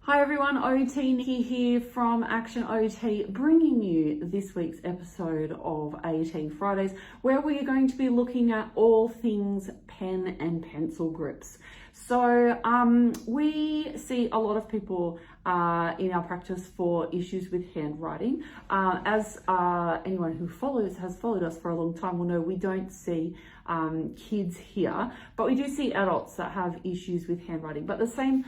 Hi everyone, OT Nikki here from Action OT, bringing you this week's episode of AT Fridays, where we are going to be looking at all things pen and pencil grips. So we see a lot of people in our practice for issues with handwriting. As anyone who has followed us for a long time will know, we don't see kids here, but we do see adults that have issues with handwriting. But the same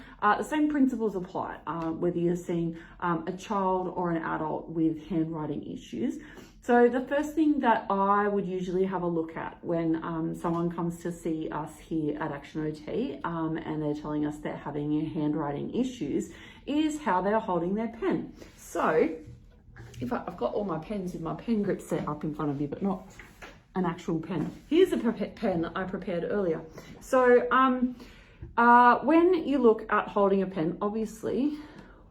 principles apply whether you're seeing a child or an adult with handwriting issues. So the first thing that I would usually have a look at when someone comes to see us here at Action OT and they're telling us they're having handwriting issues is how they're holding their pen. So if I've got all my pens with my pen grip set up in front of you, but not an actual pen. Here's a pen I prepared earlier. So when you look at holding a pen, obviously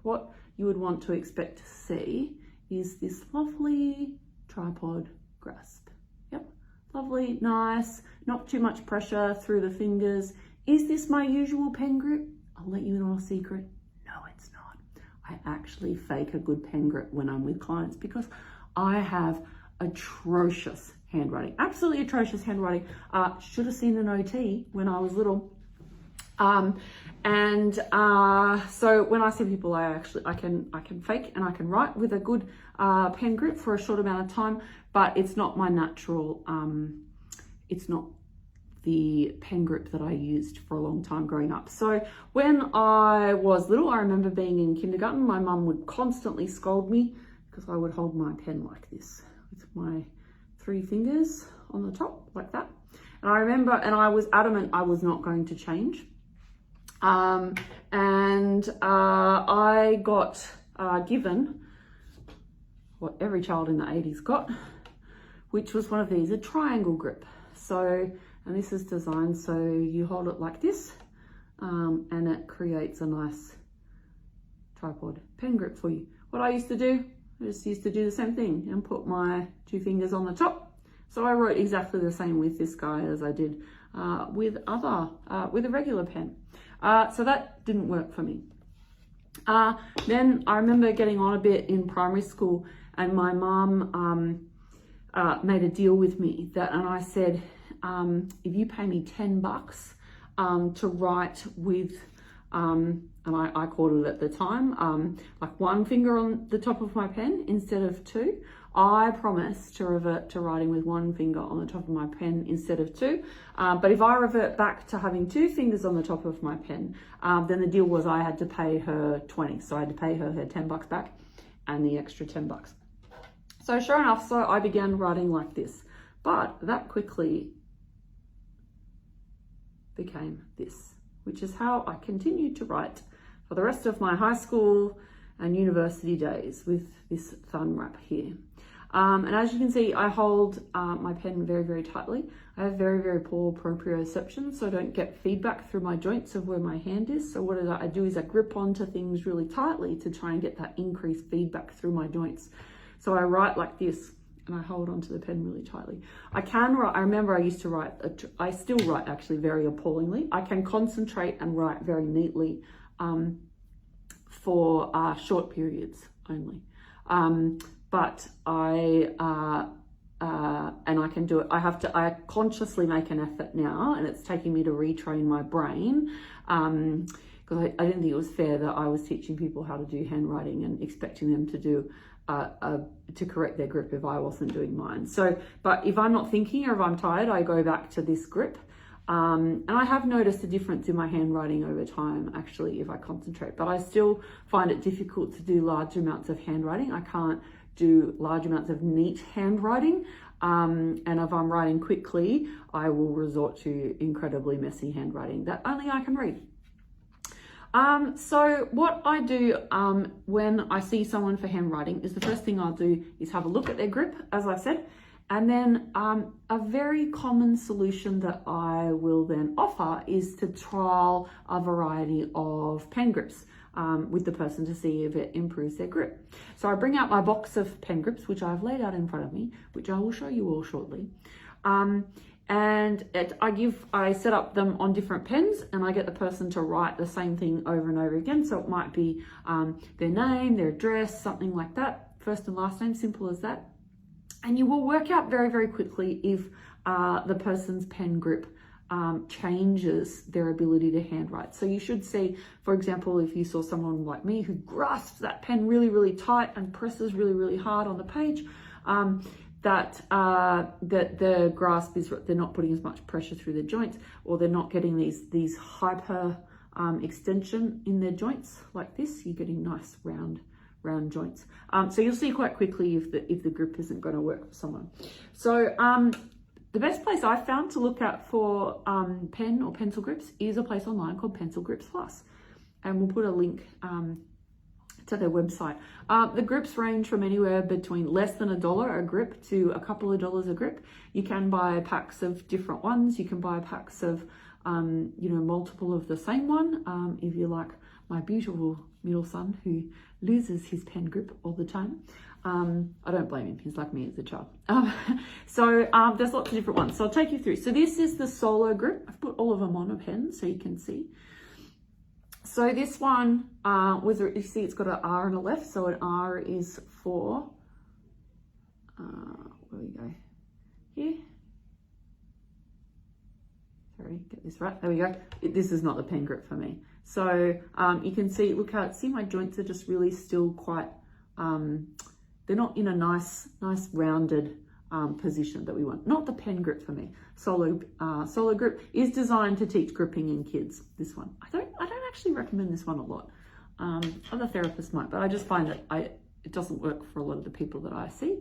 what you would want to expect to see is this lovely tripod grasp. Yep, lovely, nice, not too much pressure through the fingers. Is this my usual pen grip? I'll let you in on a secret. No, it's not. I actually fake a good pen grip when I'm with clients because I have atrocious handwriting, absolutely atrocious handwriting. Should have seen an OT when I was little. So when I see people, I can fake and I can write with a good pen grip for a short amount of time, but it's not my natural, it's not the pen grip that I used for a long time growing up. So when I was little, I remember being in kindergarten, my mum would constantly scold me because I would hold my pen like this with my 3 fingers on the top like that. And I remember, and I was adamant I was not going to change. I got given what every child in the 80s got, which was one of these, a triangle grip. So, and this is designed so you hold it like this, and it creates a nice tripod pen grip for you. What I used to do, I just used to do the same thing and put my 2 fingers on the top. So I wrote exactly the same with this guy as I did with a regular pen. So that didn't work for me. Then I remember getting on a bit in primary school, and my mum made a deal with me and I said, if you pay me $10 to write with, and I called it at the time, like 1 finger on the top of my pen instead of 2. I promise to revert to writing with 1 finger on the top of my pen instead of 2. But if I revert back to having 2 fingers on the top of my pen, then the deal was I had to pay her 20. So I had to pay her $10 back and the extra $10. So sure enough, so I began writing like this, but that quickly became this, which is how I continued to write for the rest of my high school and university days with this thumb wrap here. And as you can see, I hold my pen very, very tightly. I have very, very poor proprioception, so I don't get feedback through my joints of where my hand is. So what I do is I grip onto things really tightly to try and get that increased feedback through my joints. So I write like this and I hold onto the pen really tightly. I can write, I remember I used to write, I still write actually very appallingly. I can concentrate and write very neatly for short periods only. But and I can do it. I consciously make an effort now, and it's taking me to retrain my brain because I didn't think it was fair that I was teaching people how to do handwriting and expecting them to do to correct their grip if I wasn't doing mine. So, but if I'm not thinking or if I'm tired, I go back to this grip. And I have noticed a difference in my handwriting over time, actually, if I concentrate, but I still find it difficult to do large amounts of handwriting. I can't do large amounts of neat handwriting. And if I'm writing quickly, I will resort to incredibly messy handwriting that only I can read. So what I do when I see someone for handwriting is the first thing I'll do is have a look at their grip, as I said, and then a very common solution that I will then offer is to trial a variety of pen grips with the person to see if it improves their grip. So I bring out my box of pen grips, which I've laid out in front of me, which I will show you all shortly. and I set up them on different pens, and I get the person to write the same thing over and over again. So it might be their name, their address, something like that, first and last name, simple as that. And you will work out very, very quickly if the person's pen grip changes their ability to handwrite. So you should see, for example, if you saw someone like me who grasps that pen really, really tight and presses really, really hard on the page, that the grasp is, they're not putting as much pressure through their joints, or they're not getting these hyper extension in their joints like this. You're getting nice round joints. So you'll see quite quickly if the grip isn't going to work for someone. So the best place I've found to look at for pen or pencil grips is a place online called Pencil Grips Plus, and we'll put a link to their website. The grips range from anywhere between less than $1 a grip to a couple of dollars a grip. You can buy packs of different ones. You can buy packs of multiple of the same one, if you like my beautiful middle son who loses his pen grip all the time. I don't blame him, he's like me as a child. So there's lots of different ones, so I'll take you through. So this is the Solo grip. I've put all of them on a pen so you can see. So this one you see it's got an R on the left, so an R is for, where we go, here. Sorry, get this right, there we go. This is not the pen grip for me. So you can see, see my joints are just really still quite, they're not in a nice rounded position that we want. Not the pen grip for me. Solo grip is designed to teach gripping in kids. This one, I don't actually recommend this one a lot. Other therapists might, but I just find that it doesn't work for a lot of the people that I see.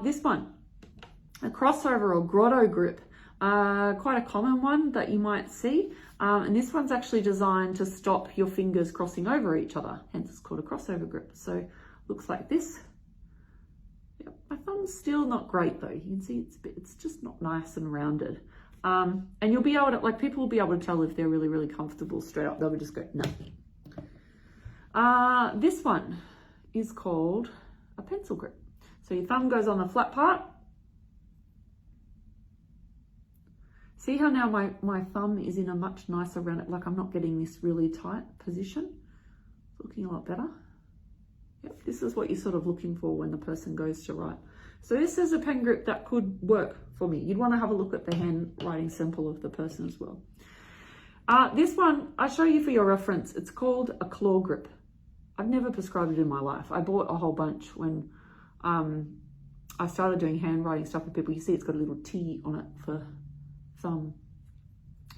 This one, a crossover or grotto grip, quite a common one that you might see. And this one's actually designed to stop your fingers crossing over each other. Hence it's called a crossover grip. So looks like this. Yep, my thumb's still not great though. You can see it's just not nice and rounded. And you'll be able to, like, people will be able to tell if they're really, really comfortable straight up. They'll just go, no. This one is called a pencil grip. So your thumb goes on the flat part. See how now my thumb is in a much nicer round, like I'm not getting this really tight position. It's looking a lot better. Yep, this is what you're sort of looking for when the person goes to write. So this is a pen grip that could work for me. You'd want to have a look at the handwriting sample of the person as well. This one, I'll show you for your reference. It's called a claw grip. I've never prescribed it in my life. I bought a whole bunch when I started doing handwriting stuff with people. You see it's got a little T on it for thumb.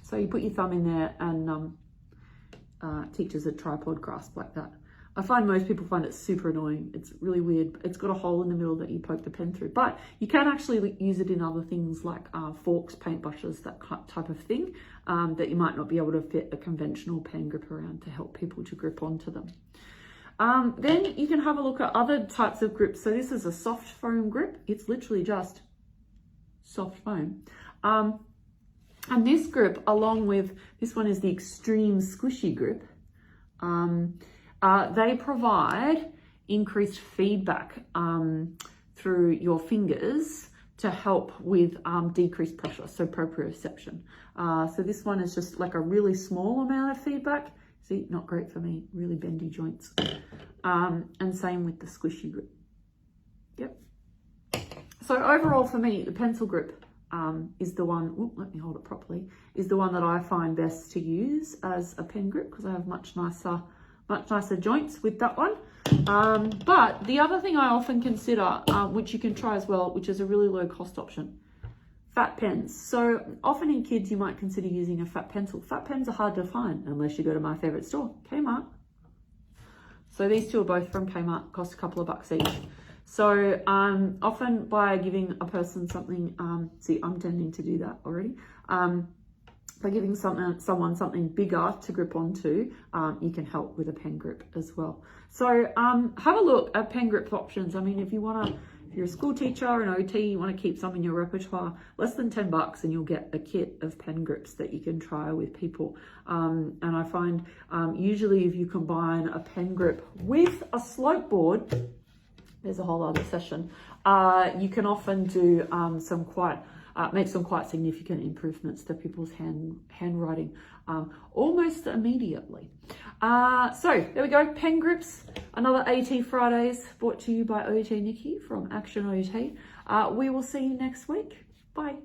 So you put your thumb in there and teaches a tripod grasp like that. I find most people find it super annoying. It's really weird. It's got a hole in the middle that you poke the pen through, but you can actually use it in other things like forks, paintbrushes, that type of thing, that you might not be able to fit a conventional pen grip around to help people to grip onto them. Then you can have a look at other types of grips. So this is a soft foam grip. It's literally just soft foam. And this grip, along with, this one is the extreme squishy grip, they provide increased feedback through your fingers to help with decreased pressure, so proprioception. So this one is just like a really small amount of feedback. See, not great for me, really bendy joints. And same with the squishy grip. Yep. So overall for me, the pencil grip is the one, let me hold it properly, is the one that I find best to use as a pen grip because I have much nicer joints with that one. But the other thing I often consider, which you can try as well, which is a really low cost option, fat pens. So often in kids, you might consider using a fat pencil. Fat pens are hard to find unless you go to my favorite store, Kmart. So these two are both from Kmart, cost a couple of bucks each. So often by giving a person something, see, I'm tending to do that already. By giving someone something bigger to grip onto, you can help with a pen grip as well. So have a look at pen grip options. I mean, if you're a school teacher or an OT, you want to keep some in your repertoire, less than 10 bucks and you'll get a kit of pen grips that you can try with people. And I find usually if you combine a pen grip with a slope board, there's a whole other session, you can often do some quite make some quite significant improvements to people's handwriting almost immediately. So there we go, pen grips, another AT Fridays brought to you by OT Nikki from Action OT. We will see you next week. Bye.